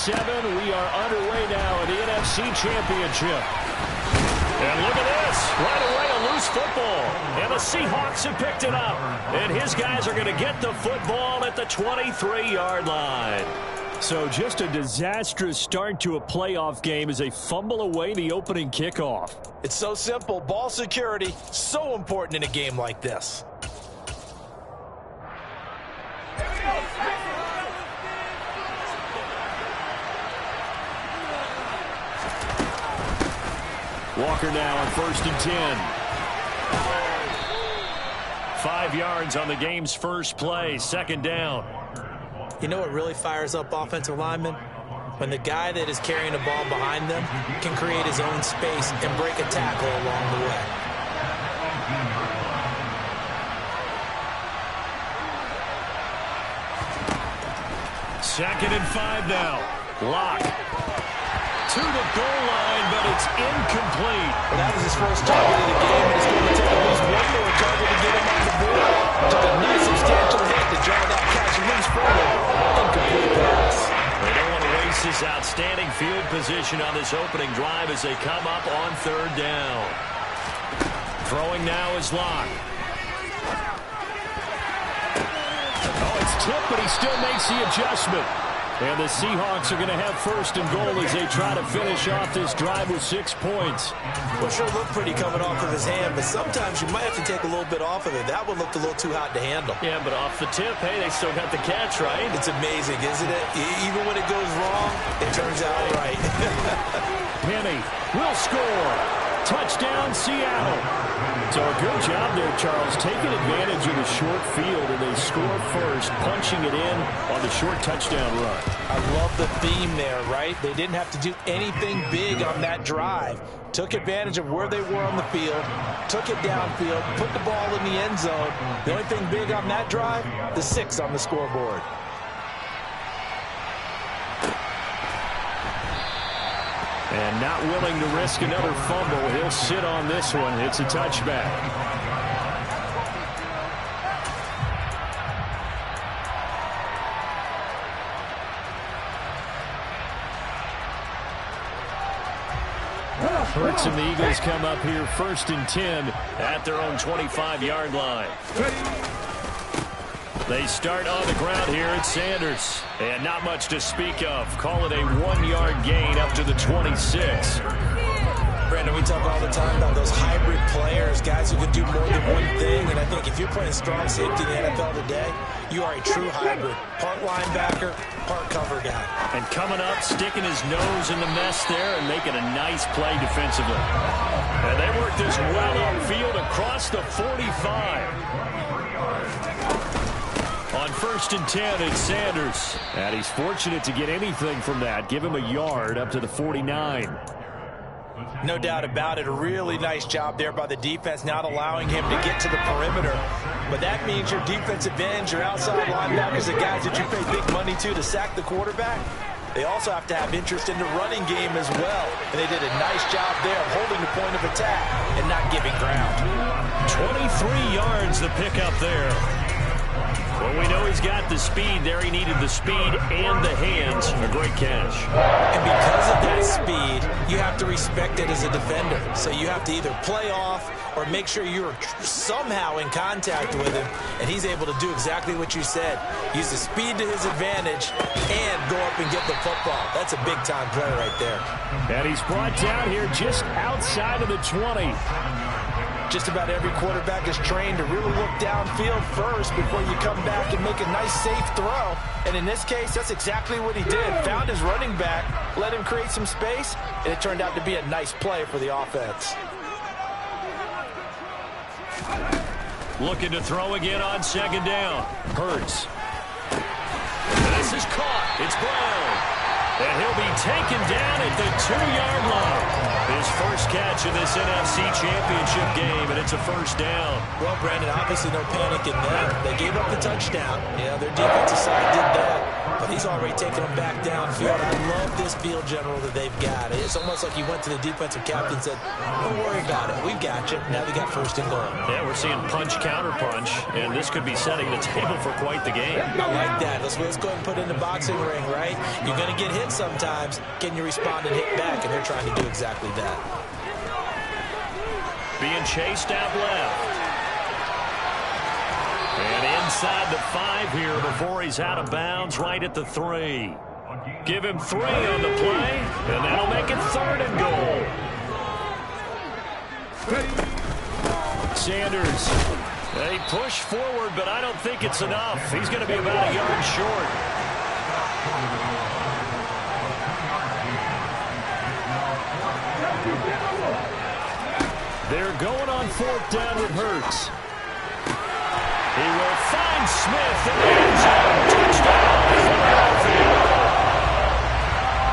7. We are underway now in the NFC Championship. And look at this. Right away, a loose football. And the Seahawks have picked it up. And his guys are going to get the football at the 23-yard line. So just a disastrous start to a playoff game as they fumble away the opening kickoff. It's so simple. Ball security, so important in a game like this. Walker now on 1st and 10. 5 yards on the game's first play, 2nd down. You know what really fires up offensive linemen? When the guy that is carrying the ball behind them can create his own space and break a tackle along the way. Second and 5 now. Lock to the goal line, but it's incomplete. Well, that was his first target of the game, and it's going to take at least one more target to get him on the board. Took a nice substantial hit to draw that catch loose from him. Incomplete pass. They don't want to waste this outstanding field position on this opening drive as they come up on 3rd down. Throwing now is Lock. Oh, it's tipped, but he still makes the adjustment. And the Seahawks are going to have 1st and goal as they try to finish off this drive with 6 points. Well, sure looked pretty coming off of his hand, but sometimes you might have to take a little bit off of it. That one looked a little too hot to handle. Yeah, but off the tip, hey, they still got the catch, right? It's amazing, isn't it? Even when it goes wrong, it turns out right. Penny will score. Touchdown, Seattle. So a good job there, Charles, taking advantage of the short field, and they score first, punching it in on the short touchdown run. I love the theme there, right? They didn't have to do anything big on that drive. Took advantage of where they were on the field, took it downfield, put the ball in the end zone. The only thing big on that drive, the 6 on the scoreboard. And not willing to risk another fumble. He'll sit on this one. It's a touchback. Hurts and the Eagles come up here 1st and 10 at their own 25-yard line. They start on the ground here at Sanders. And not much to speak of. Call it a 1-yard gain up to the 26. Brandon, we talk all the time about those hybrid players, guys who can do more than one thing. And I think if you're playing strong safety in the NFL today, you are a true hybrid. Part linebacker, part cover guy. And coming up, sticking his nose in the mess there and making a nice play defensively. And they work this well upfield across the 45. On 1st and 10, it's Sanders. And he's fortunate to get anything from that. Give him a yard up to the 49. No doubt about it. A really nice job there by the defense, not allowing him to get to the perimeter. But that means your defensive ends, your outside linebackers, the guys that you pay big money to sack the quarterback, they also have to have interest in the running game as well. And they did a nice job there of holding the point of attack and not giving ground. 23 yards the pickup there. Well, we know he's got the speed there. He needed the speed and the hands. A great catch. And because of that speed, you have to respect it as a defender. So you have to either play off or make sure you're somehow in contact with him. And he's able to do exactly what you said. Use the speed to his advantage and go up and get the football. That's a big-time play right there. And he's brought down here just outside of the 20. Just about every quarterback is trained to really look downfield first before you come back and make a nice, safe throw. And in this case, that's exactly what he did. Found his running back, let him create some space, and it turned out to be a nice play for the offense. Looking to throw again on 2nd down. Hurts. This is caught. It's Brown. And he'll be taken down at the 2-yard line. His first catch in this NFC Championship game, and it's a first down. Well, Brandon, obviously no panic in them. They gave up the touchdown. Yeah, their defensive side did that, but he's already taken them back downfield. I love this field general that they've got. It's almost like he went to the defensive captain and said, don't worry about it. We've got you. Now they got first and goal. Yeah, we're seeing punch, counter punch, and this could be setting the table for quite the game. I like that. Let's go ahead and put it in the boxing ring, right? You're going to get hit sometimes. Can you respond and hit back? And they're trying to do exactly that. Being chased out left. And inside the 5 here before he's out of bounds, right at the 3. Give him 3 on the play, and that'll make it 3rd and goal. Sanders, they push forward, but I don't think it's enough. He's going to be about a yard short. They're going on 4th down with Hurts. He will find Smith in the end zone. Touchdown, Philadelphia.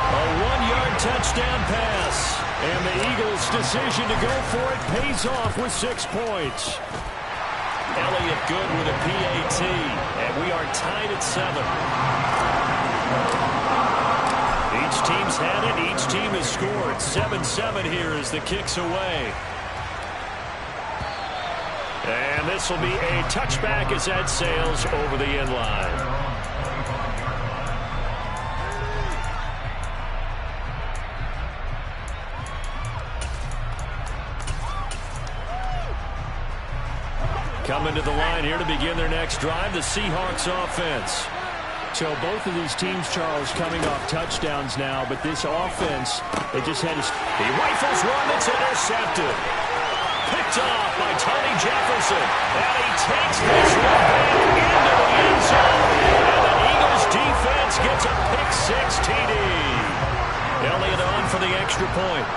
A 1-yard touchdown pass. And the Eagles' decision to go for it pays off with 6 points. Elliott good with a PAT. And we are tied at 7. Each team's had it. Each team has scored. 7-7 here as the kick's away. And this will be a touchback as that sails over the end line. Coming to the line here to begin their next drive, the Seahawks offense. So both of these teams, Charles, coming off touchdowns now, but this offense, they just had to... He rifles one that's intercepted. Picked off by Tony Jefferson. And he takes this one back into the end zone. And the Eagles defense gets a pick-6 TD. Elliott on for the extra point.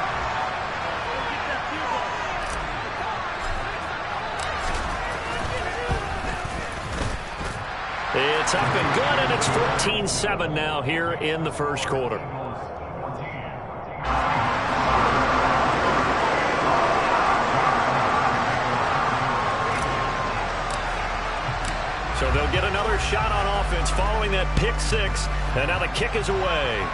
It's up and good, and it's 14-7 now here in the first quarter. So they'll get another shot on offense following that pick-6, and now the kick is away.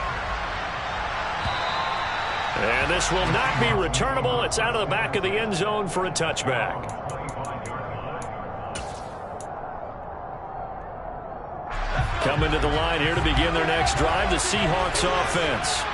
And this will not be returnable. It's out of the back of the end zone for a touchback. Coming to the line here to begin their next drive, the Seahawks offense.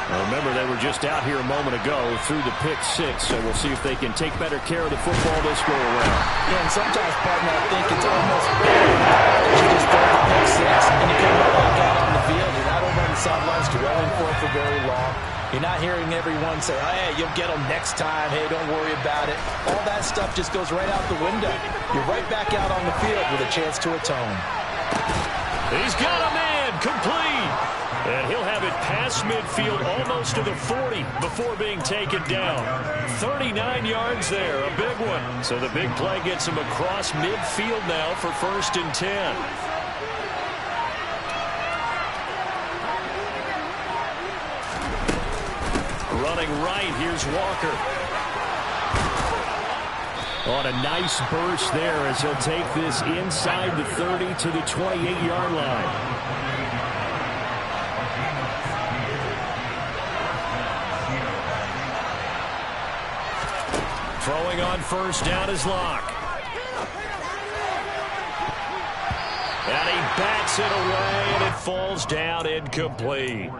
Now remember, they were just out here a moment ago through the pick-6, so we'll see if they can take better care of the football this go around. Yeah, and sometimes, partner, I think it's almost better that you just throw the pick-6 and you come right back out on the field. You're not over on the sidelines dwelling for it for very long. You're not hearing everyone say, oh, hey, you'll get them next time. Hey, don't worry about it. All that stuff just goes right out the window. You're right back out on the field with a chance to atone. He's got a man, complete. And he'll have it past midfield almost to the 40 before being taken down. 39 yards there, a big one. So the big play gets him across midfield now for 1st and 10. Running right, here's Walker. On a nice burst there as he'll take this inside the 30 to the 28-yard line. Throwing on 1st down is Locke. And he bats it away, and it falls down incomplete.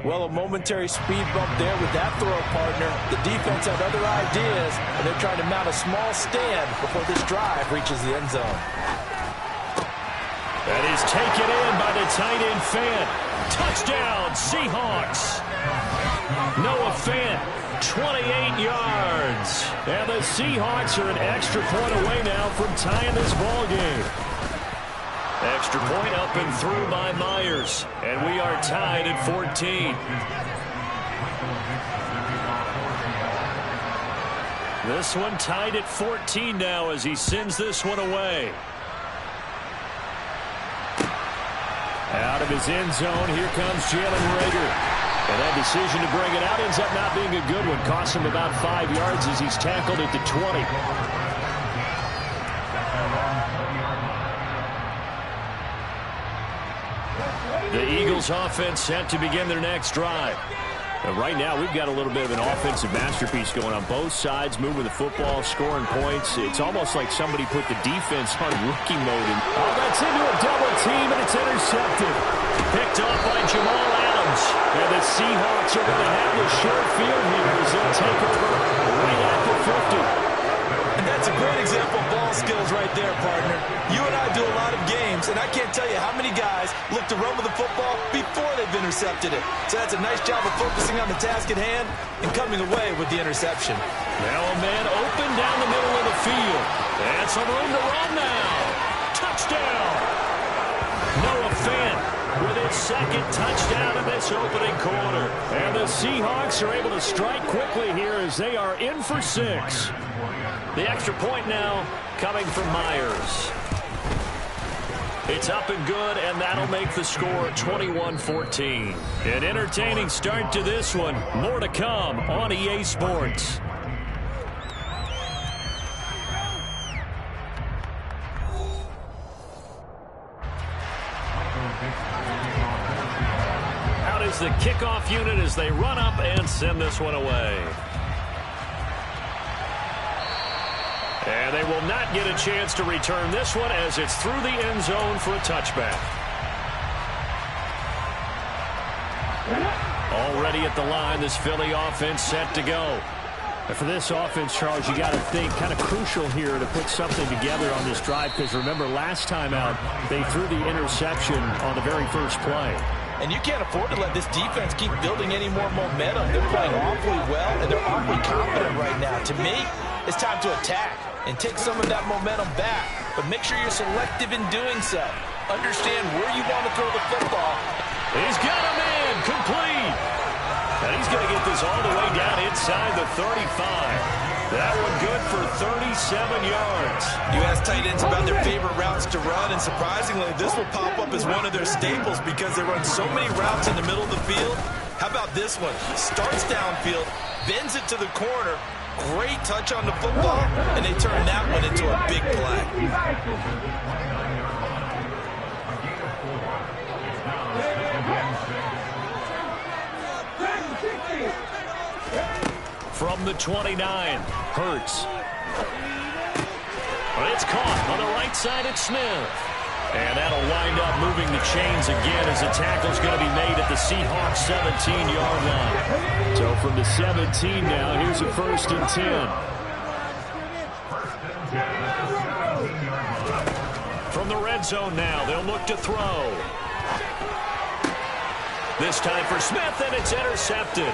Well, a momentary speed bump there with that throw, partner. The defense had other ideas, and they're trying to mount a small stand before this drive reaches the end zone. That is taken in by the tight end Fant. Touchdown, Seahawks. Noah Fant, 28 yards. And the Seahawks are an extra point away now from tying this ball game. Extra point up and through by Myers. And we are tied at 14. This one tied at 14 now as he sends this one away. Out of his end zone, here comes Jalen Reagor. And that decision to bring it out ends up not being a good one. Costs him about 5 yards as he's tackled at the 20. The Eagles offense set to begin their next drive. And right now, we've got a little bit of an offensive masterpiece going on both sides, moving the football, scoring points. It's almost like somebody put the defense on rookie mode. Oh, that's into a double team, and it's intercepted. Picked off by Jamal Adams. And the Seahawks are going to have the short field here as they'll take over right at the 50. And that's a great example of ball skills right there, partner. You and I do a lot of games, and I can't tell you how many guys look to run with the football before they've intercepted it. So that's a nice job of focusing on the task at hand and coming away with the interception. Now a man open down the middle of the field. And some room to run now. Touchdown! Noah Fant with his second touchdown in this opening quarter. And the Seahawks are able to strike quickly here as they are in for 6. The extra point now coming from Myers. It's up and good, and that'll make the score 21-14. An entertaining start to this one. More to come on EA Sports. Out is the kickoff unit as they run up and send this one away. And they will not get a chance to return this one as it's through the end zone for a touchback. Already at the line, this Philly offense set to go. And for this offense, Charles, you got to think kind of crucial here to put something together on this drive because remember last time out, they threw the interception on the very first play. And you can't afford to let this defense keep building any more momentum. They're playing awfully well, and they're awfully confident right now. To me, it's time to attack and take some of that momentum back. But make sure you're selective in doing so. Understand where you want to throw the football. He's got him in, complete. And he's going to get this all the way down inside the 35. That one good for 37 yards. You ask tight ends about their favorite routes to run, and surprisingly, this will pop up as one of their staples because they run so many routes in the middle of the field. How about this one? Starts downfield, bends it to the corner, great touch on the football, and they turn that one into a big play. From the 29, Hurts. But it's caught on the right side at Smith. And that'll wind up moving the chains again as the tackle's going to be made at the Seahawks 17-yard line. So from the 17 now, here's a 1st and 10. From the red zone now, they'll look to throw. This time for Smith, and it's intercepted.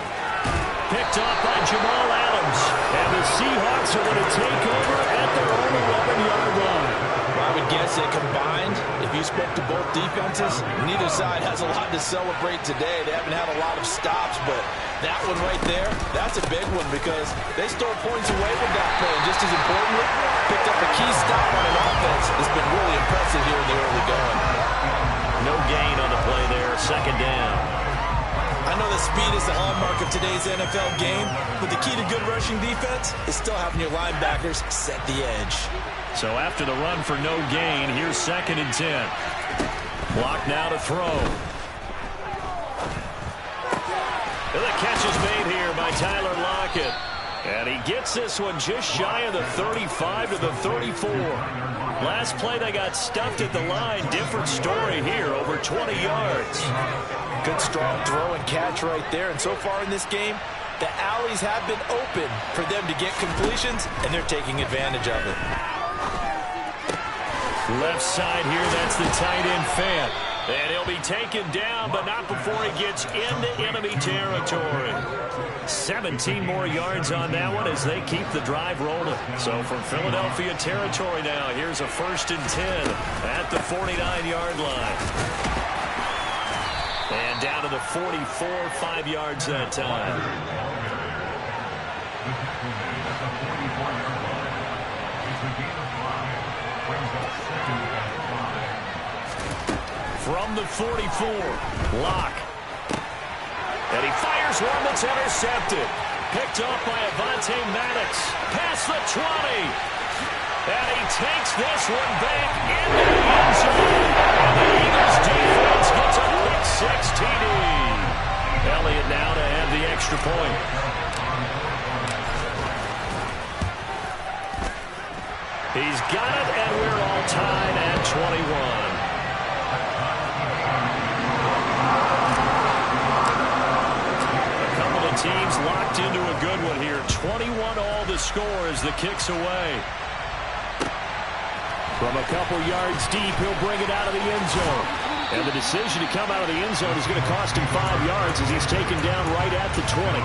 Picked off by Jamal Adams. And the Seahawks are going to take over at their own 11-yard line. I would guess that combined, if you spoke to both defenses, neither side has a lot to celebrate today. They haven't had a lot of stops, but that one right there, that's a big one because they stole points away with that play. And just as importantly, picked up a key stop on an offense that's been really impressive here in the early going. No gain on the play there, 2nd down. I know that speed is the hallmark of today's NFL game, but the key to good rushing defense is still having your linebackers set the edge. So after the run for no gain, here's 2nd and 10. Block now to throw. And the catch is made here by Tyler Lockett. And he gets this one just shy of the 35 to the 34. Last play they got stuffed at the line. Different story here, over 20 yards. Good strong throw and catch right there. And so far in this game, the alleys have been open for them to get completions, and they're taking advantage of it. Left side here, that's the tight end Fant. And he'll be taken down, but not before he gets into enemy territory. 17 more yards on that one as they keep the drive rolling. So from Philadelphia territory now, here's a 1st and 10 at the 49-yard line. And down to the 44, 5 yards that time. From the 44, Locke. And he fires. Here's one that's intercepted. Picked off by Avonte Maddox. Past the 20. And he takes this one back into the end zone. And the Eagles defense gets a quick 6 TD. Elliott now to add the extra point. He's got it, and we're all tied at 21. Teams locked into a good one here. 21 all to score as the kick's away. From a couple yards deep, he'll bring it out of the end zone. And the decision to come out of the end zone is going to cost him 5 yards as he's taken down right at the 20.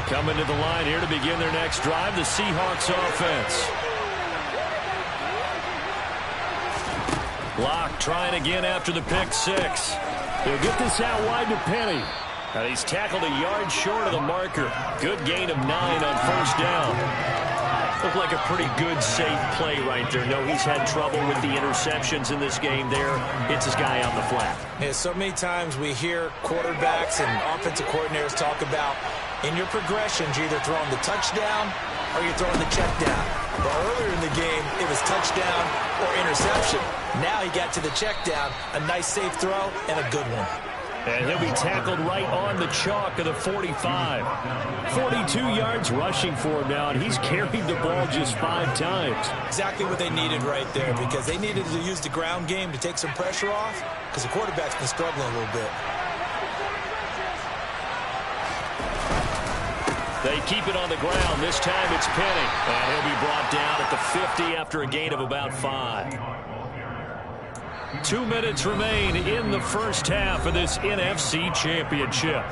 Coming to the line here to begin their next drive, the Seahawks offense. Locke trying again after the pick 6. He'll get this out wide to Penny. And he's tackled a yard short of the marker. Good gain of 9 on first down. Looked like a pretty good, safe play right there. No, he's had trouble with the interceptions in this game there. Hits his guy on the flat. Yeah, so many times we hear quarterbacks and offensive coordinators talk about in your progressions, you're either throwing the touchdown or you're throwing the check down. But earlier in the game, it was touchdown or interception. Now he got to the check down, a nice safe throw, and a good one. And he'll be tackled right on the chalk of the 45. 42 yards rushing for him now, and he's carried the ball just 5 times. Exactly what they needed right there, because they needed to use the ground game to take some pressure off, because the quarterback's been struggling a little bit. They keep it on the ground. This time it's Penny. And he'll be brought down at the 50 after a gain of about 5. 2 minutes remain in the first half of this NFC Championship.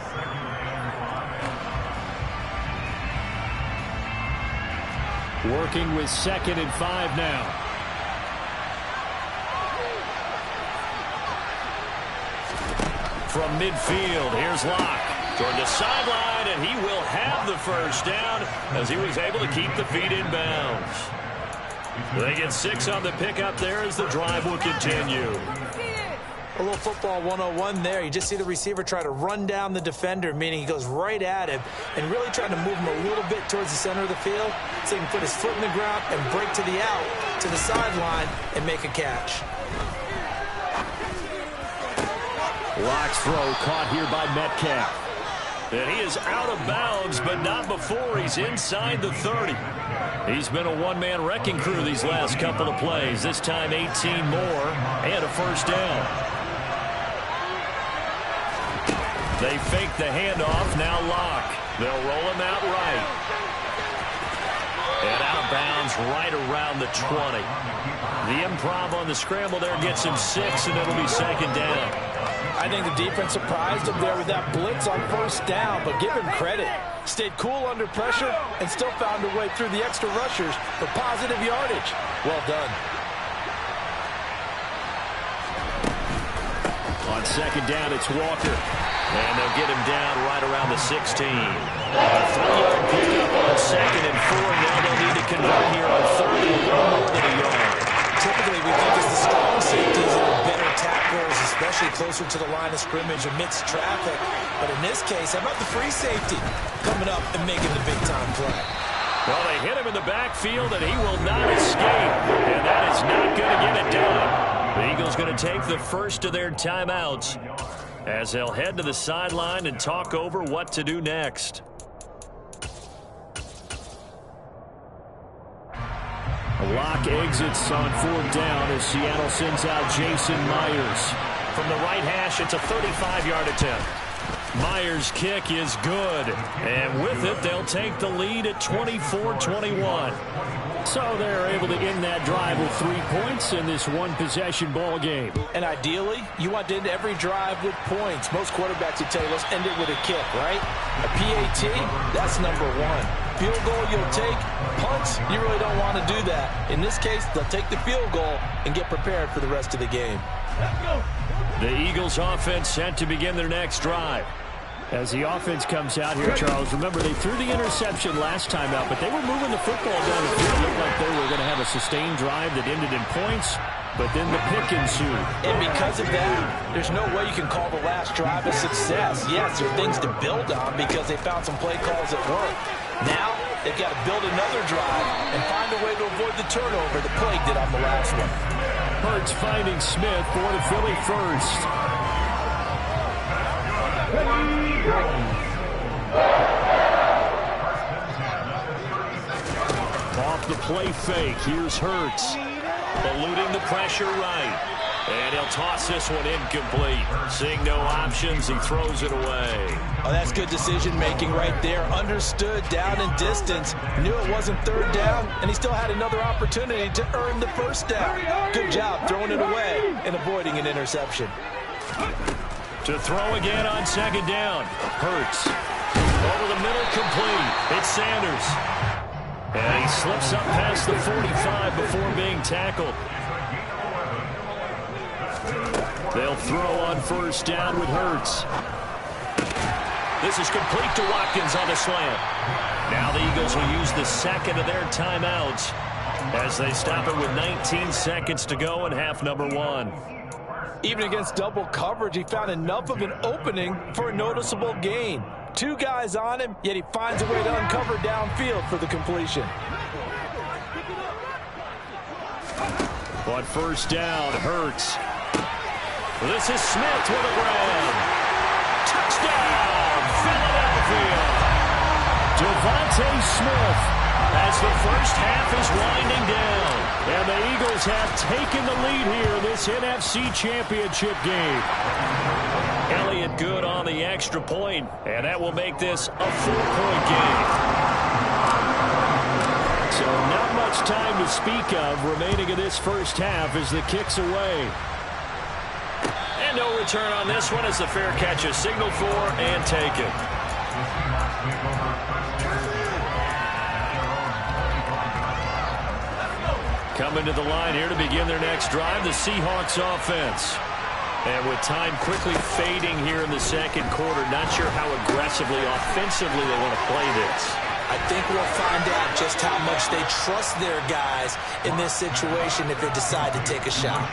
Working with 2nd and 5 now. From midfield, here's Locke. Toward the sideline, and he will have the first down as he was able to keep the feet in bounds. They get 6 on the pickup there as the drive will continue. A little football 101 there. You just see the receiver try to run down the defender, meaning he goes right at him and really trying to move him a little bit towards the center of the field so he can put his foot in the ground and break to the out, to the sideline, and make a catch. Locke's throw caught here by Metcalf. And he is out of bounds, but not before he's inside the 30. He's been a one-man wrecking crew these last couple of plays. This time 18 more and a first down. They fake the handoff. Now Locke. They'll roll him out right. And out of bounds right around the 20. The improv on the scramble there gets him 6, and it'll be 2nd down. I think the defense surprised him there with that blitz on first down, but give him credit. Stayed cool under pressure and still found a way through the extra rushers for positive yardage. Well done. On 2nd down, it's Walker. And they'll get him down right around the 16. A 3-yard pickup on 2nd and 4. Now they'll need to convert here on 3rd and more than a yard. Typically, we think it's the strong safeties that are better tacklers, especially closer to the line of scrimmage amidst traffic. But in this case, how about the free safety coming up and making the big-time play? Well, they hit him in the backfield, and he will not escape. And that is not going to get it done. The Eagles going to take the first of their timeouts as they'll head to the sideline and talk over what to do next. Locke exits on 4th down as Seattle sends out Jason Myers. From the right hash, it's a 35-yard attempt. Myers' kick is good. And with it, they'll take the lead at 24-21. So they're able to end that drive with 3 points in this one-possession ball game. And ideally, you want to end every drive with points. Most quarterbacks would tell you, let's end it with a kick, right? A PAT, that's number 1. Field goal you'll take. Punts, you really don't want to do that. In this case, they'll take the field goal and get prepared for the rest of the game. The Eagles offense set to begin their next drive. As the offense comes out here, Charles, remember they threw the interception last time out, but they were moving the football down the field. It looked like they were going to have a sustained drive that ended in points, but then the pick ensued. And because of that, there's no way you can call the last drive a success. Yes, there's things to build on because they found some play calls that work. Now, they've got to build another drive and find a way to avoid the turnover that plagued it on the last one. Hurts finding Smith for the Philly first. Off the play fake, here's Hurts. Eluding the pressure right. And he'll toss this one incomplete. Seeing no options, he throws it away. Oh, that's good decision-making right there. Understood down and distance. Knew it wasn't third down, and he still had another opportunity to earn the first down. Good job throwing it away and avoiding an interception. To throw again on second down. Hurts. Over the middle, complete. It's Sanders. And he slips up past the 45 before being tackled. They'll throw on first down with Hurts. This is complete to Watkins on the slant. Now the Eagles will use the second of their timeouts as they stop it with 19 seconds to go in half number one. Even against double coverage, he found enough of an opening for a noticeable gain. Two guys on him, yet he finds a way to uncover downfield for the completion. On first down, Hurts. This is Smith with a grab. Touchdown, Philadelphia. Devontae Smith as the first half is winding down. And the Eagles have taken the lead here in this NFC Championship game. Elliott good on the extra point, and that will make this a 4-point game. So not much time to speak of remaining in this first half as the kick's away. And no return on this one as the fair catch is signaled for and taken. Coming to the line here to begin their next drive, the Seahawks offense. And with time quickly fading here in the second quarter, not sure how aggressively, offensively they want to play this. I think we'll find out just how much they trust their guys in this situation if they decide to take a shot.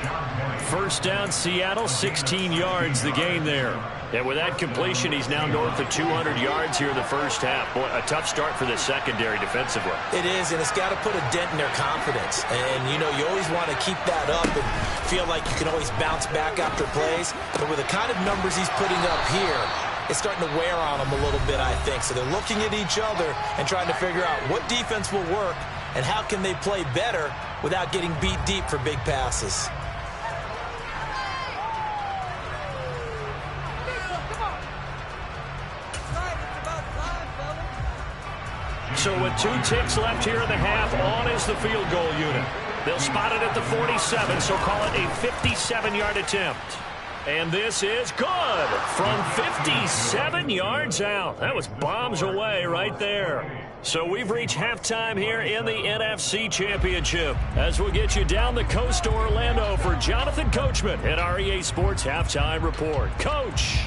First down, Seattle, 16 yards the gain there. And with that completion, he's now north of 200 yards here in the first half. Boy, a tough start for the secondary defensively. It is, and it's got to put a dent in their confidence. And, you know, you always want to keep that up and feel like you can always bounce back after plays. But with the kind of numbers he's putting up here, it's starting to wear on them a little bit, I think. So they're looking at each other and trying to figure out what defense will work and how can they play better without getting beat deep for big passes. So with 2 ticks left here in the half, on is the field goal unit. They'll spot it at the 47, so call it a 57-yard attempt. And this is good from 57 yards out. That was bombs away right there. So we've reached halftime here in the NFC Championship as we'll get you down the coast to Orlando for Jonathan Coachman at our EA Sports Halftime Report. Coach.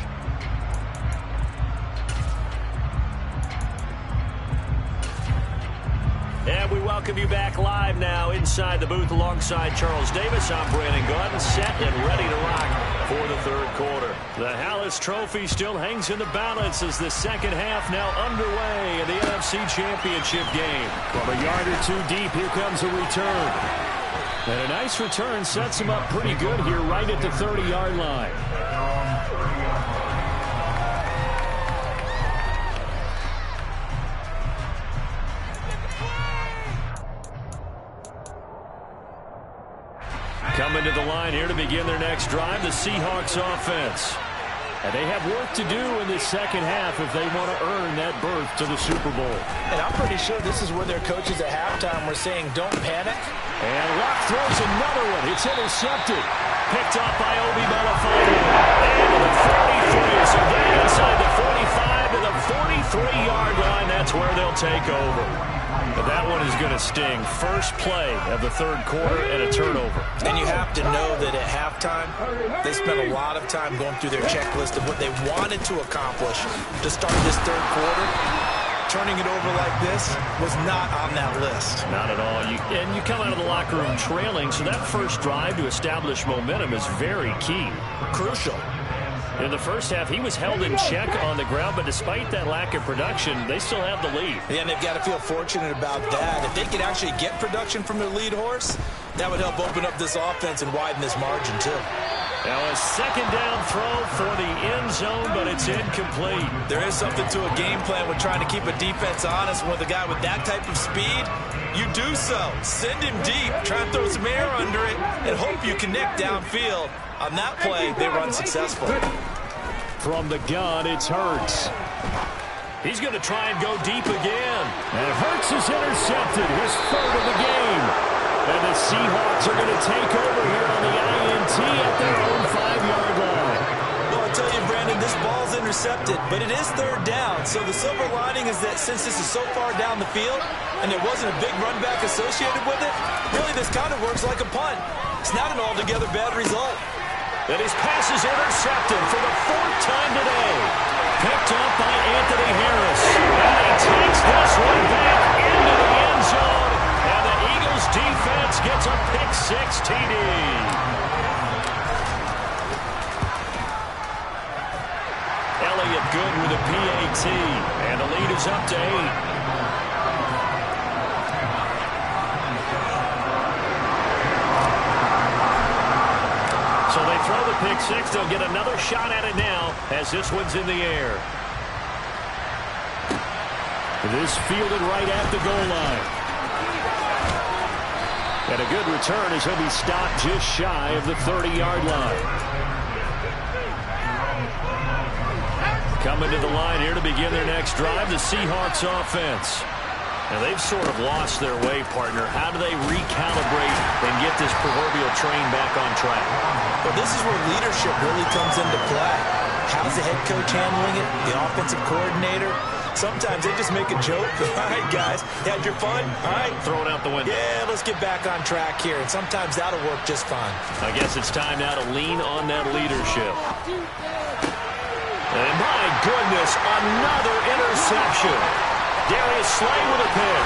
And we welcome you back live now inside the booth alongside Charles Davis. I'm Brandon Gunn, set and ready to rock for the third quarter. The Hallis Trophy still hangs in the balance as the second half now underway in the NFC Championship game. From a yard or two deep, here comes a return. And a nice return sets him up pretty good here right at the 30-yard line. Coming to the line here to begin their next drive, the Seahawks offense. And they have work to do in this second half if they want to earn that berth to the Super Bowl. And I'm pretty sure this is where their coaches at halftime were saying, don't panic. And Luck throws another one. It's intercepted. Picked up by Obi Melifonwu. And to the 43. So down inside the 45 to the 43-yard line. That's where they'll take over. But that one is going to interesting first play of the third quarter and a turnover. And you have to know that at halftime, they spent a lot of time going through their checklist of what they wanted to accomplish to start this third quarter. Turning it over like this was not on that list. Not at all. And you come out of the locker room trailing, so that first drive to establish momentum is very key. Crucial. In the first half, he was held in check on the ground, but despite that lack of production, they still have the lead. Yeah, and they've got to feel fortunate about that. If they could actually get production from their lead horse, that would help open up this offense and widen this margin, too. Now a second down throw for the end zone, but it's incomplete. There is something to a game plan with trying to keep a defense honest. With a guy with that type of speed, you do so. Send him deep, try and throw some air under it, and hope you connect downfield. On that play, they run successful. From the gun, it's Hurts. He's going to try and go deep again. And Hurts is intercepted, his third of the game. And the Seahawks are going to take over here on the INT at their own 5-yard line. Well, I'll tell you, Brandon, this ball's intercepted, but it is third down. So the silver lining is that since this is so far down the field and there wasn't a big run back associated with it, really this kind of works like a punt. It's not an altogether bad result. And his pass is intercepted for the fourth time today. Picked up by Anthony Harris. And he takes this one back into the end zone. And the Eagles defense gets a pick-6 TD. Elliott good with a PAT. And the lead is up to 8. So they throw the pick-6. They'll get another shot at it now as this one's in the air. This fielded right at the goal line. And a good return as he'll be stopped just shy of the 30-yard line. Coming to the line here to begin their next drive, the Seahawks offense. Now, they've sort of lost their way, partner. How do they recalibrate and get this proverbial train back on track? Well, this is where leadership really comes into play. How's the head coach handling it? The offensive coordinator? Sometimes they just make a joke. All right, guys, you had your fun? All right. Throw it out the window. Yeah, let's get back on track here. And sometimes that'll work just fine. I guess it's time now to lean on that leadership. And my goodness, another interception. Darius Slay with a pick.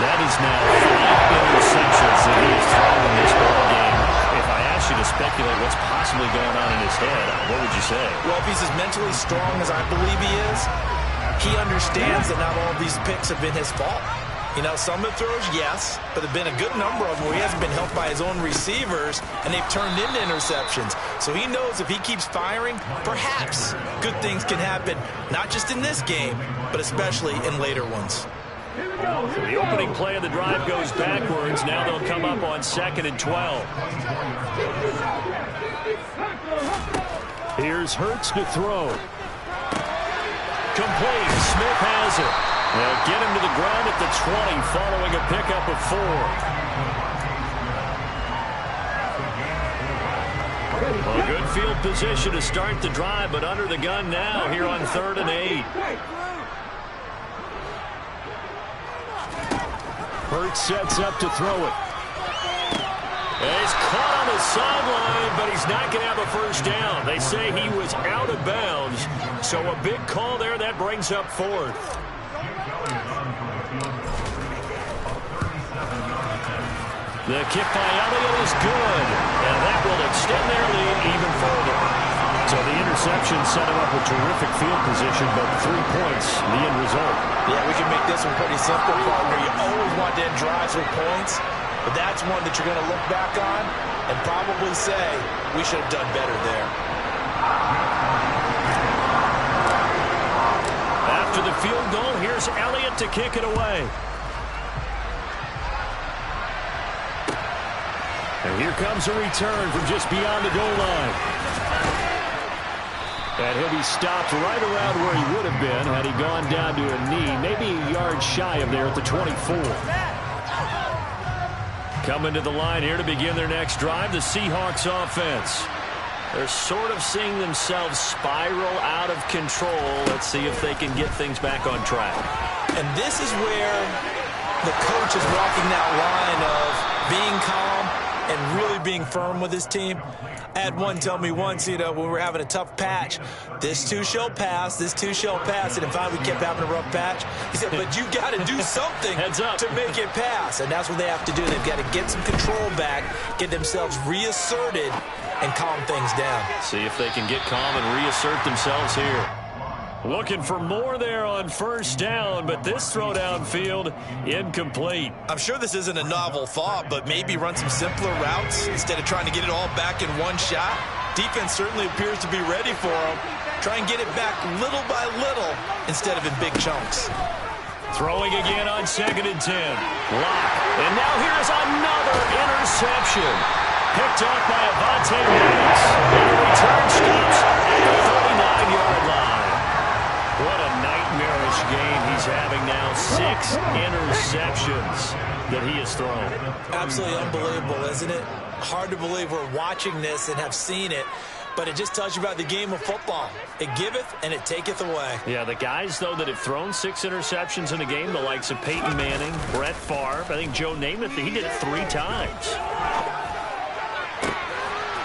That is now 5 interceptions that he has thrown in this ball game. If I asked you to speculate what's possibly going on in his head, what would you say? Well, if he's as mentally strong as I believe he is, he understands that not all of these picks have been his fault. You know, some of the throws, yes, but there have been a good number of them where he hasn't been helped by his own receivers, and they've turned into interceptions. So he knows if he keeps firing, perhaps good things can happen, not just in this game, but especially in later ones. So the opening play of the drive goes backwards. Now they'll come up on 2nd and 12. Here's Hurts to throw. Complete. Smith has it. They'll get him to the ground at the 20 following a pickup of 4. Well, a good field position to start the drive, but under the gun now here on 3rd and 8. Hurts sets up to throw it. And he's caught on the sideline, but he's not going to have a first down. They say he was out of bounds, so a big call there. That brings up 4th. The kick by Elliott is good, and that will extend their lead even further. So the interception set him up with terrific field position, but 3 points, the end result. Yeah, we can make this one pretty simple, partner. You always want to end drives with points, but that's one that you're going to look back on and probably say, we should have done better there. After the field goal, here's Elliott to kick it away. And here comes a return from just beyond the goal line. And he'll be stopped right around where he would have been had he gone down to a knee, maybe a yard shy of there at the 24. Coming to the line here to begin their next drive, the Seahawks offense. They're sort of seeing themselves spiral out of control. Let's see if they can get things back on track. And this is where the coach is walking that line of being calm and really being firm with his team. I had one tell me once, when we were having a tough patch, this too shall pass, this too shall pass. And finally we kept having a rough patch. He said, but you got to do something to make it pass. And that's what they have to do. They've got to get some control back, get themselves reasserted, and calm things down. See if they can get calm and reassert themselves here. Looking for more there on first down, but this throw downfield incomplete. I'm sure this isn't a novel thought, but maybe run some simpler routes instead of trying to get it all back in one shot. Defense certainly appears to be ready for him. Try and get it back little by little instead of in big chunks. Throwing again on 2nd and 10. Lock. And now here's another interception. Picked up by Avonte Maddox. And the return stops at the 39-yard line. What a nightmarish game he's having now. 6 interceptions that he has thrown. Absolutely unbelievable, isn't it? Hard to believe we're watching this and have seen it, but it just tells you about the game of football. It giveth and it taketh away. Yeah, the guys, though, that have thrown 6 interceptions in a game, the likes of Peyton Manning, Brett Favre, I think Joe Namath, he did it 3 times.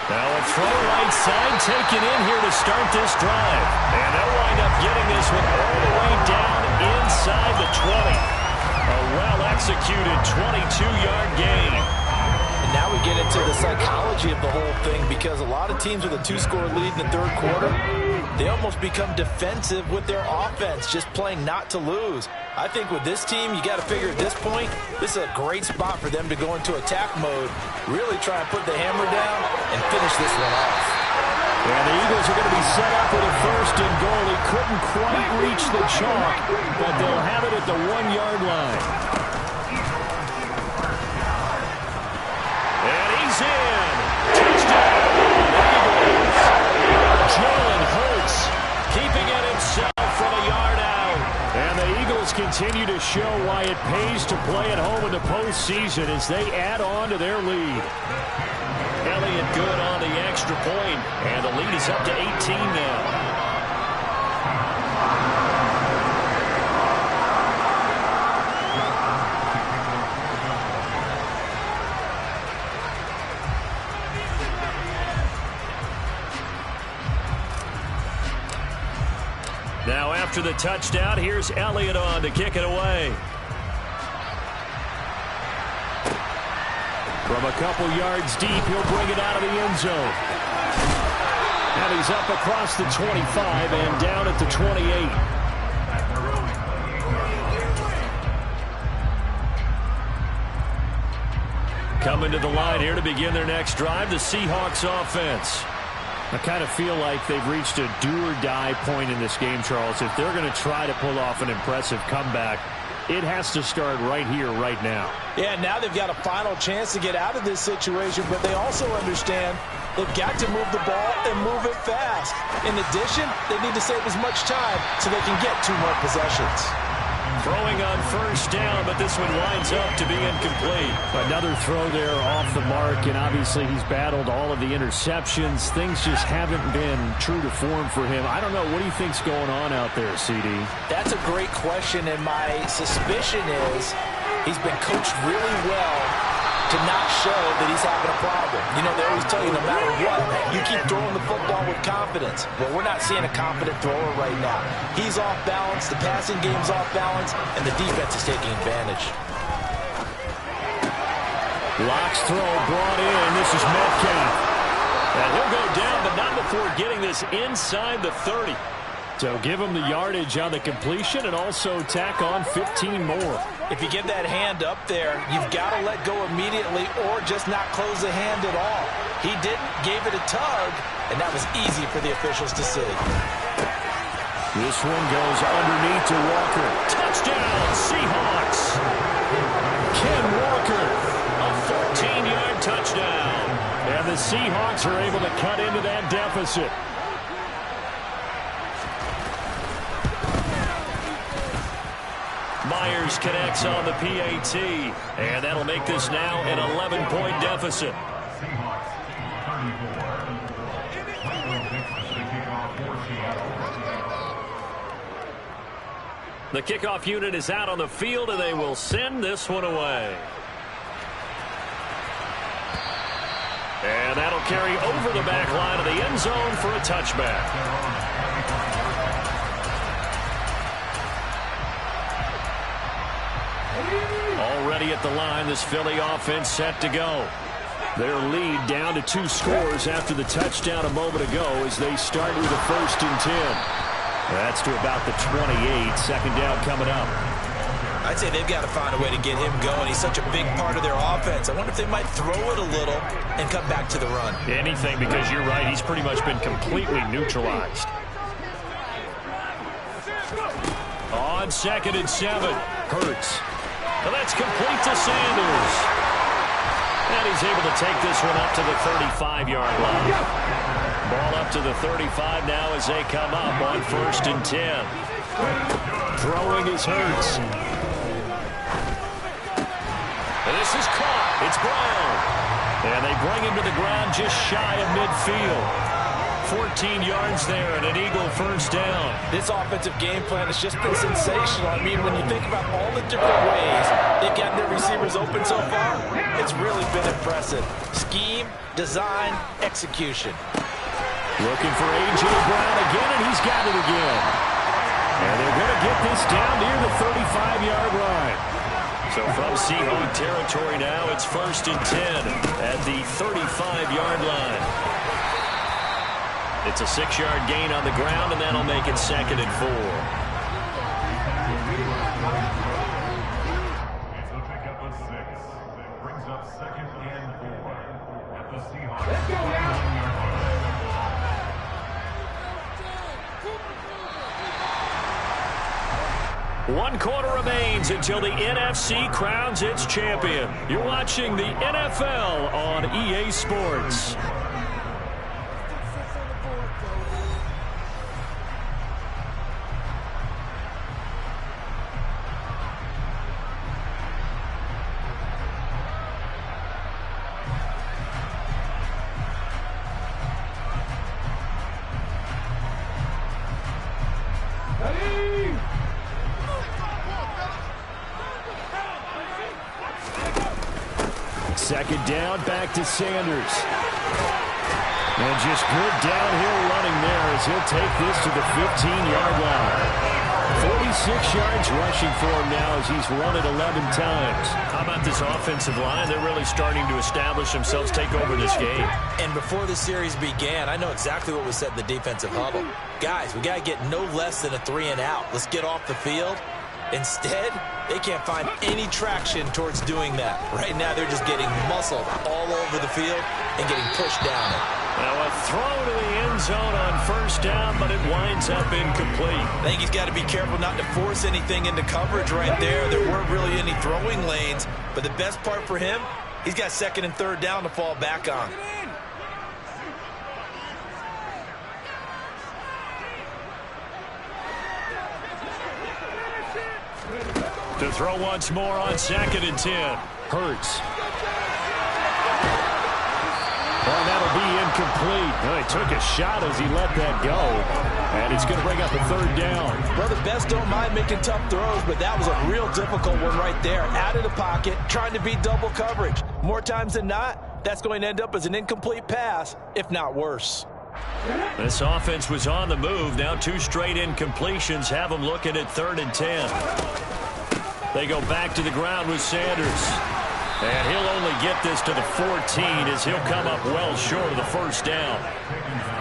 Now a throw right side taken in here to start this drive. And they'll wind up getting this one all the way down inside the 20. A well-executed 22-yard gain. And now we get into the psychology of the whole thing, because a lot of teams with a 2-score lead in the third quarter, they almost become defensive with their offense, just playing not to lose. I think with this team, you got to figure at this point, this is a great spot for them to go into attack mode, really try and put the hammer down and finish this one off. And the Eagles are going to be set up with a 1st and goal. He couldn't quite reach the chalk, but they'll have it at the 1-yard line. And he's in. Touchdown, Eagles. Jalen Hurts keeping it himself from a yard out. And the Eagles continue to show why it pays to play at home in the postseason as they add on to their lead. Elliott good on the extra point, and the lead is up to 18 now. Now after the touchdown, here's Elliott on to kick it away. From a couple yards deep, he'll bring it out of the end zone. And he's up across the 25 and down at the 28. Coming to the line here to begin their next drive, the Seahawks offense. I kind of feel like they've reached a do-or-die point in this game, Charles. If they're going to try to pull off an impressive comeback, it has to start right here, right now. Yeah, now they've got a final chance to get out of this situation, but they also understand they've got to move the ball and move it fast. In addition, they need to save as much time so they can get 2 more possessions. Throwing on first down, but this one winds up to be incomplete. Another throw there off the mark, and obviously he's battled all of the interceptions. Things just haven't been true to form for him. I don't know. What do you think's going on out there, CD? That's a great question, and my suspicion is he's been coached really well to not show that he's having a problem. You know, they always tell you no matter what, you keep throwing the football with confidence. Well, we're not seeing a confident thrower right now. He's off balance, the passing game's off balance, and the defense is taking advantage. Lock's throw brought in. This is Metcalf. And he'll go down, but not before getting this inside the 30. So give him the yardage on the completion and also tack on 15 more. If you get that hand up there, you've got to let go immediately or just not close the hand at all. He didn't, gave it a tug, and that was easy for the officials to see. This one goes underneath to Walker. Touchdown, Seahawks. Ken Walker, a 14-yard touchdown. And the Seahawks are able to cut into that deficit. Myers connects on the PAT, and that'll make this now an 11-point deficit. The kickoff unit is out on the field, and they will send this one away. And that'll carry over the back line of the end zone for a touchback. Already at the line, this Philly offense set to go. Their lead down to 2 scores after the touchdown a moment ago as they start with a 1st and 10. That's to about the 28. 2nd down coming up. I'd say they've got to find a way to get him going. He's such a big part of their offense. I wonder if they might throw it a little and come back to the run. Anything, because you're right. He's pretty much been completely neutralized. On 2nd and 7, Hurts. And that's complete to Sanders. And he's able to take this one up to the 35-yard line. Ball up to the 35 now as they come up on 1st and 10. Throwing is Hurts. And this is caught. It's Brown. And they bring him to the ground just shy of midfield. 14 yards there and an Eagle 1st down. This offensive game plan has just been sensational. I mean, when you think about all the different ways they've gotten their receivers open so far, it's really been impressive. Scheme, design, execution. Looking for A.J. Brown again, and he's got it again. And they're going to get this down near the 35-yard line. So from Seahawk territory now, it's 1st and 10 at the 35-yard line. It's a 6-yard gain on the ground, and that'll make it 2nd and 4. It's a pickup of 6. That brings up 2nd and 4 at the Seahawks. Let's go now. 1 quarter remains until the NFC crowns its champion. You're watching the NFL on EA Sports. Second down, back to Sanders. And just good downhill running there as he'll take this to the 15-yard line. 46 yards rushing for him now as he's run it 11 times. How about this offensive line? They're really starting to establish themselves, take over this game. And before the series began, I know exactly what was said in the defensive huddle. Guys, we got to get no less than a 3-and-out. Let's get off the field. Instead, they can't find any traction towards doing that. Right now, they're just getting muscled all over the field and getting pushed down it. Now a throw to the end zone on 1st down, but it winds up incomplete. I think he's got to be careful not to force anything into coverage right there. There weren't really any throwing lanes, but the best part for him, he's got 2nd and 3rd down to fall back on. To throw once more on 2nd and 10. Hurts. And that'll be incomplete. Well, he took a shot as he let that go. And it's going to bring up a 3rd down. Well, the best don't mind making tough throws, but that was a real difficult one right there. Out of the pocket, trying to beat double coverage. More times than not, that's going to end up as an incomplete pass, if not worse. This offense was on the move. Now 2 straight incompletions have them looking at 3rd and 10. They go back to the ground with Sanders. And he'll only get this to the 14 as he'll come up well short of the 1st down.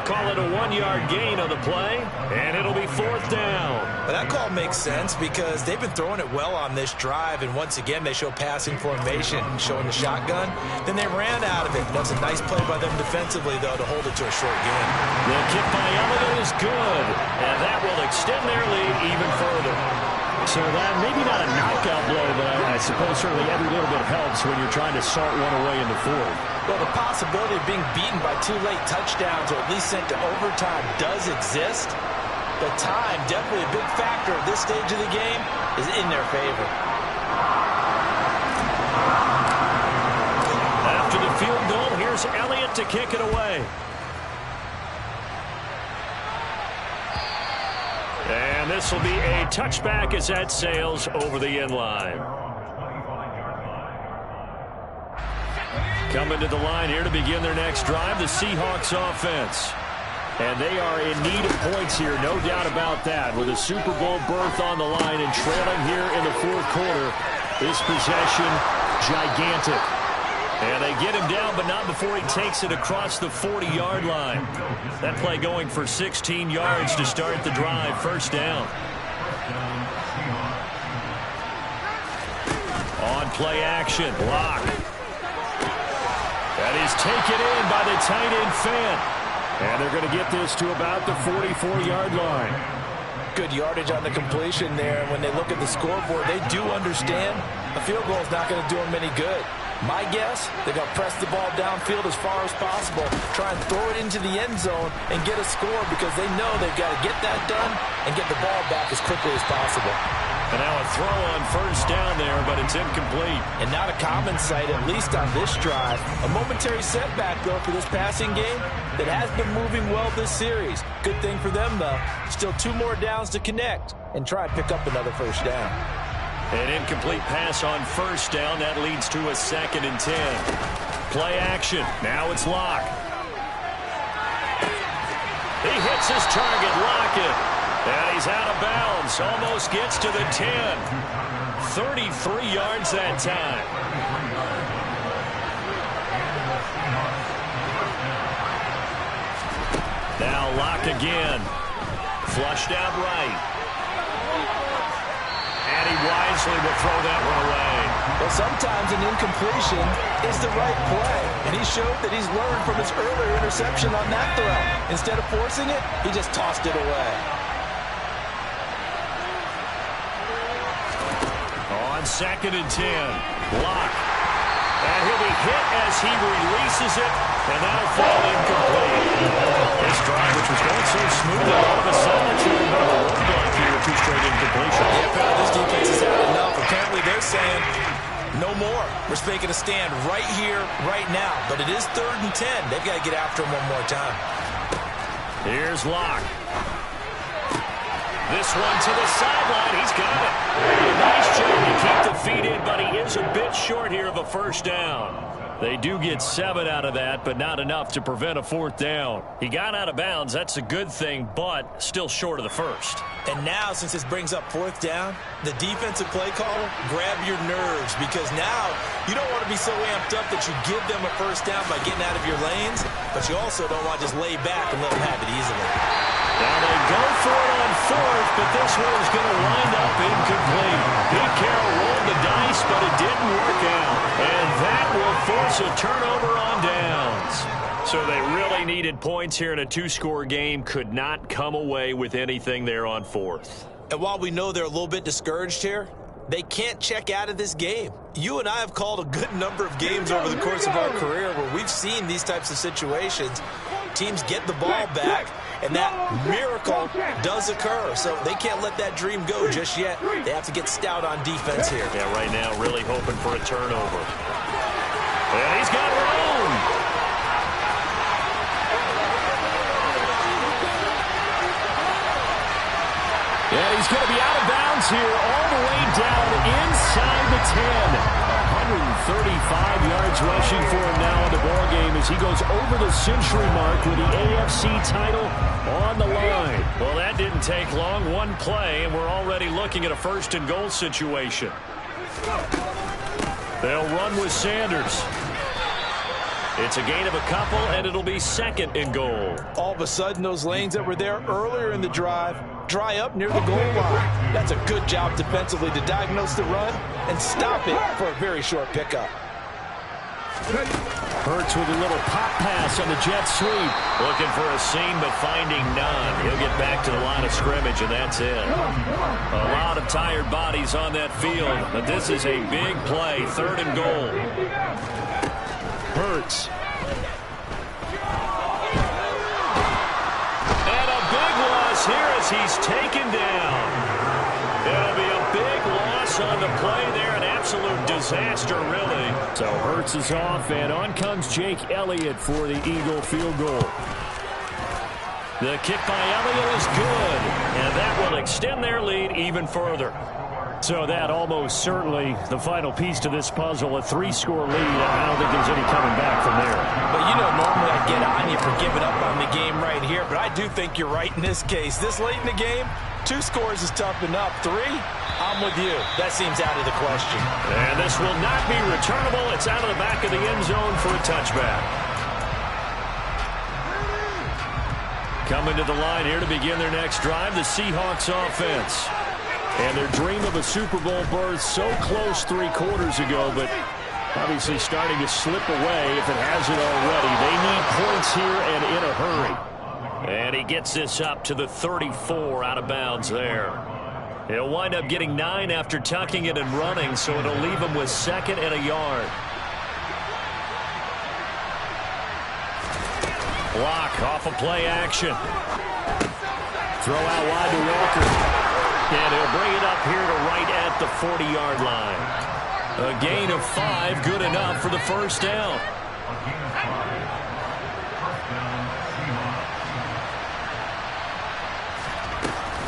Call it a 1-yard gain on the play, and it'll be 4th down. Well, that call makes sense because they've been throwing it well on this drive, and once again they show passing formation, showing the shotgun. Then they ran out of it. That's a nice play by them defensively, though, to hold it to a short gain. The kick by Elliott is good, and that will extend their lead even further. So that maybe not a knockout blow, but I suppose certainly every little bit helps when you're trying to salt one away in the 4th. Well, the possibility of being beaten by 2 late touchdowns or at least sent to overtime does exist. But time, definitely a big factor at this stage of the game, is in their favor. After the field goal, here's Elliott to kick it away. And And this will be a touchback as that sails over the end line. Coming to the line here to begin their next drive, the Seahawks offense. And they are in need of points here, no doubt about that. With a Super Bowl berth on the line and trailing here in the fourth quarter, this possession gigantic. And they get him down, but not before he takes it across the 40-yard line. That play going for 16 yards to start the drive, first down. On play action, Locke. That is taken in by the tight end Fant. And they're going to get this to about the 44-yard line. Good yardage on the completion there. And when they look at the scoreboard, they do understand a field goal is not going to do them any good. My guess, they're going to press the ball downfield as far as possible, try and throw it into the end zone and get a score because they know they've got to get that done and get the ball back as quickly as possible. And now a throw on first down there, but it's incomplete. And not a common sight, at least on this drive. A momentary setback, though, for this passing game that has been moving well this series. Good thing for them, though. Still 2 more downs to connect and try and pick up another first down. An incomplete pass on first down. That leads to a 2nd and 10. Play action. Now it's Locke. He hits his target, Lockett. And he's out of bounds. Almost gets to the 10. 33 yards that time. Now Locke again. Flushed out right. And he wisely will throw that one away. Well, sometimes an incompletion is the right play. And he showed that he's learned from his earlier interception on that throw. Instead of forcing it, he just tossed it away. On 2nd and 10, Locke. And he'll be hit as he releases it, and that'll fall incomplete. This drive, which was going so smoothly, all of a sudden it's really been a roadblock here with 2 straight incompletions. Yeah, pal, this defense has had enough. Apparently they're saying no more. We're making a stand right here, right now. But it is 3rd and 10. They've got to get after him one more time. Here's Locke. This one to the sideline. He's got it. A nice job to keep the feet in, but he is a bit short here of a first down. They do get 7 out of that, but not enough to prevent a 4th down. He got out of bounds. That's a good thing, but still short of the first. And now, since this brings up 4th down, the defensive play caller, grab your nerves, because now you don't want to be so amped up that you give them a first down by getting out of your lanes, but you also don't want to just lay back and let them have it easily. Now they go for it on 4th, but this one is going to wind up incomplete. Pete Carroll rolled the dice, but it didn't work out. And that will force a turnover on downs. So they really needed points here in a 2-score game. Could not come away with anything there on 4th. And while we know they're a little bit discouraged here, they can't check out of this game. You and I have called a good number of games over the course of our career where we've seen these types of situations. Teams get the ball back, and that miracle does occur. So they can't let that dream go just yet. They have to get stout on defense here. Yeah, right now really hoping for a turnover. And he's got room. And he's going to be out of bounds here all the way down inside the 10. 135 yards rushing for him now in the ballgame as he goes over the century mark with the AFC title on the line. Well, that didn't take long. 1 play, and we're already looking at a 1st and goal situation. They'll run with Sanders. It's a gain of a couple, and it'll be 2nd and goal. All of a sudden, those lanes that were there earlier in the drive dry up near the goal line. That's a good job defensively to diagnose the run and stop it for a very short pickup. Hurts with a little pop pass on the jet sweep. Looking for a seam, but finding none. He'll get back to the line of scrimmage, and that's it. A lot of tired bodies on that field, but this is a big play. 3rd and goal. Hurts. And a big loss here as he's taken down. It'll be a big loss on the play there. An absolute disaster, really. So Hurts is off, and on comes Jake Elliott for the Eagle field goal. The kick by Elliott is good, and that will extend their lead even further. So that almost certainly the final piece to this puzzle, a 3-score lead. I don't think there's any coming back from there. But you know, normally I'd get on you for giving up on the game right here, but I do think you're right in this case. This late in the game, 2 scores is tough enough. 3, I'm with you. That seems out of the question. And this will not be returnable. It's out of the back of the end zone for a touchback. Coming to the line here to begin their next drive, the Seahawks offense. And their dream of a Super Bowl berth so close 3 quarters ago, but obviously starting to slip away if it hasn't already. They need points here and in a hurry. And he gets this up to the 34 out of bounds there. He'll wind up getting 9 after tucking it and running, so it'll leave him with 2nd and a yard. Block off of play action. Throw out wide to Walker. And he'll bring it up here to right at the 40-yard line. A gain of 5, good enough for the first down.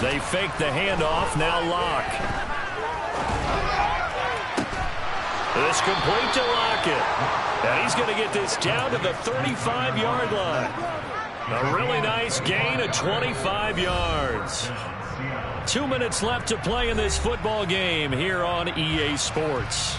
They fake the handoff, now Locke. This complete to Lockett. And he's going to get this down to the 35-yard line. A really nice gain of 25 yards. 2 minutes left to play in this football game here on EA Sports.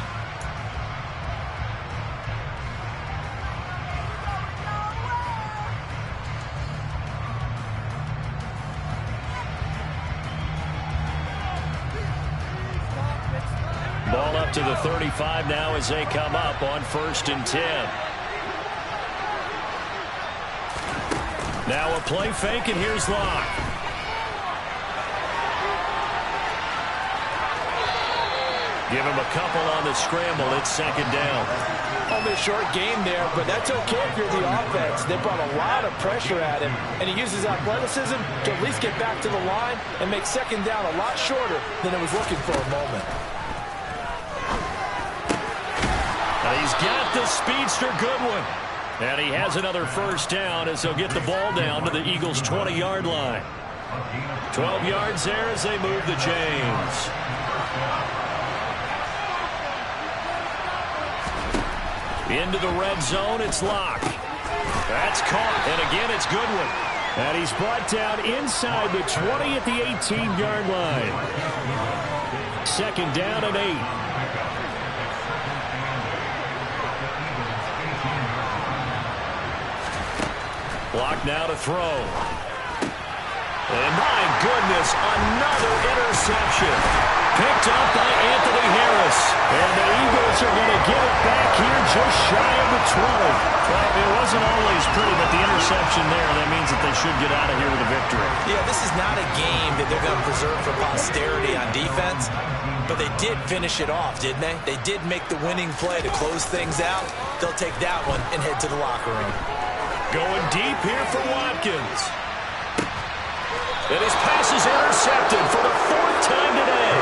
Ball up to the 35 now as they come up on 1st and 10. Now a play fake, and here's Locke. Give him a couple on the scramble. It's 2nd down. Only a short game there, but that's okay if you're the offense. They brought a lot of pressure at him, and he uses athleticism to at least get back to the line and make 2nd down a lot shorter than it was looking for a moment. He's got the speedster Goodwin. And he has another first down as they'll get the ball down to the Eagles' 20-yard line. 12 yards there as they move the chains. Into the red zone, it's Locke. That's caught, and again it's Goodwin. And he's brought down inside the 20 at the 18-yard line. 2nd down and 8. Block now to throw. And my goodness, another interception. Picked up by Anthony Harris. And the Eagles are going to get it back here just shy of the 20. Well, it wasn't always pretty, but the interception there, that means that they should get out of here with a victory. Yeah, this is not a game that they're going to preserve for posterity on defense. But they did finish it off, didn't they? They did make the winning play to close things out. They'll take that one and head to the locker room. Going deep here for Watkins. And his pass is intercepted for the 4th time today.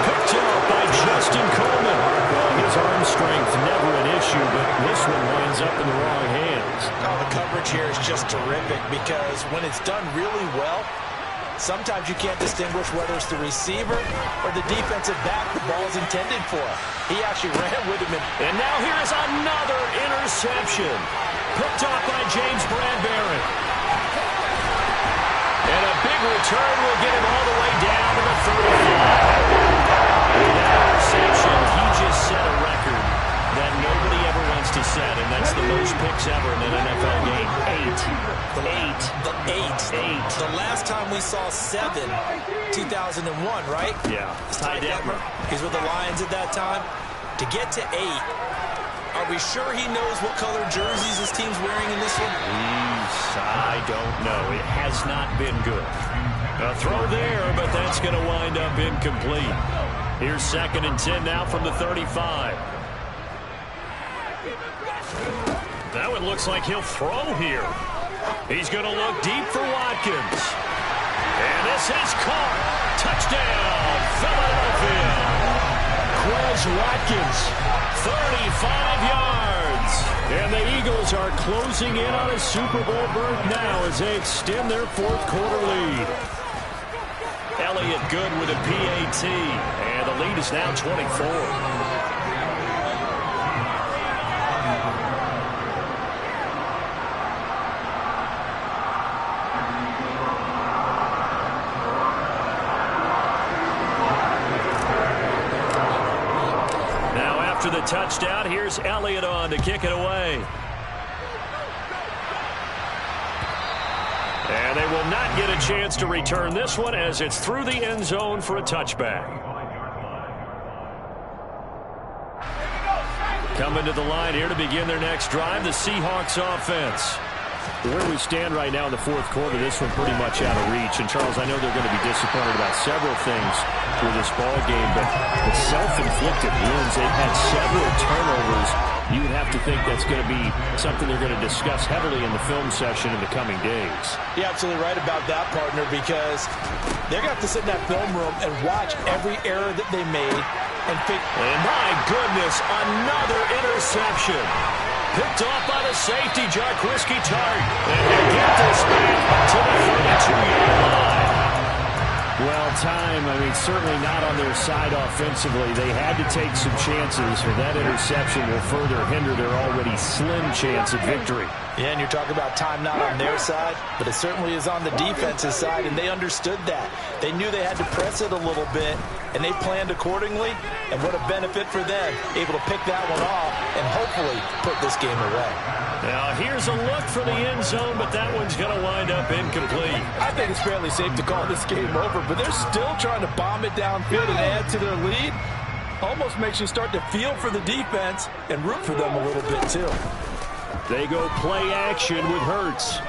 Picked up by Justin Coleman. Well, his arm strength never an issue, but this one winds up in the wrong hands. Oh, the coverage here is just terrific because when it's done really well, sometimes you can't distinguish whether it's the receiver or the defensive back the ball's intended for. He actually ran with him. And now here is another interception. Picked off by James Bradbury. And a big return will get him all the way down to the 35. With that interception, he just set a record that nobody ever wants to set, and that's the most picks ever in an NFL game. 8. The last time we saw 7, 2001, right? Yeah. Ty Detmer. He's with the Lions at that time. To get to 8, are we sure he knows what color jerseys his team's wearing in this one? I don't know. It has not been good. A throw there, but that's going to wind up incomplete. Here's 2nd and 10 now from the 35. That one looks like he'll throw here. He's going to look deep for Watkins. And this is caught. Touchdown, Philadelphia. Quez Watkins, 35 yards. And the Eagles are closing in on a Super Bowl berth now as they extend their fourth quarter lead. Elliott good with a PAT, and the lead is now 24. After the touchdown, here's Elliott on to kick it away. And they will not get a chance to return this one as it's through the end zone for a touchback. Coming to the line here to begin their next drive, the Seahawks offense. Where we stand right now in the fourth quarter, this one pretty much out of reach. And, Charles, I know they're going to be disappointed about several things with this ball game, but the self-inflicted wounds, they've had several turnovers. You would have to think that's going to be something they're going to discuss heavily in the film session in the coming days. You're absolutely right about that, partner, because they're going to have to sit in that film room and watch every error that they made. And my goodness, another interception. Picked off by the safety, Jarquiski Tartt. And they get this back to the 32-yard line. Well, time, I mean, certainly not on their side offensively. They had to take some chances, or that interception will further hinder their already slim chance at victory. Yeah, and you're talking about time not on their side, but it certainly is on the defense's side, and they understood that. They knew they had to press it a little bit, and they planned accordingly, and what a benefit for them, able to pick that one off and hopefully put this game away. Now, here's a look for the end zone, but that one's going to wind up incomplete. I think it's fairly safe to call this game over, but they're still trying to bomb it downfield and add to their lead. Almost makes you start to feel for the defense and root for them a little bit, too. They go play action with Hurts.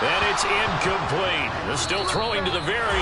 And it's incomplete. They're still throwing to the very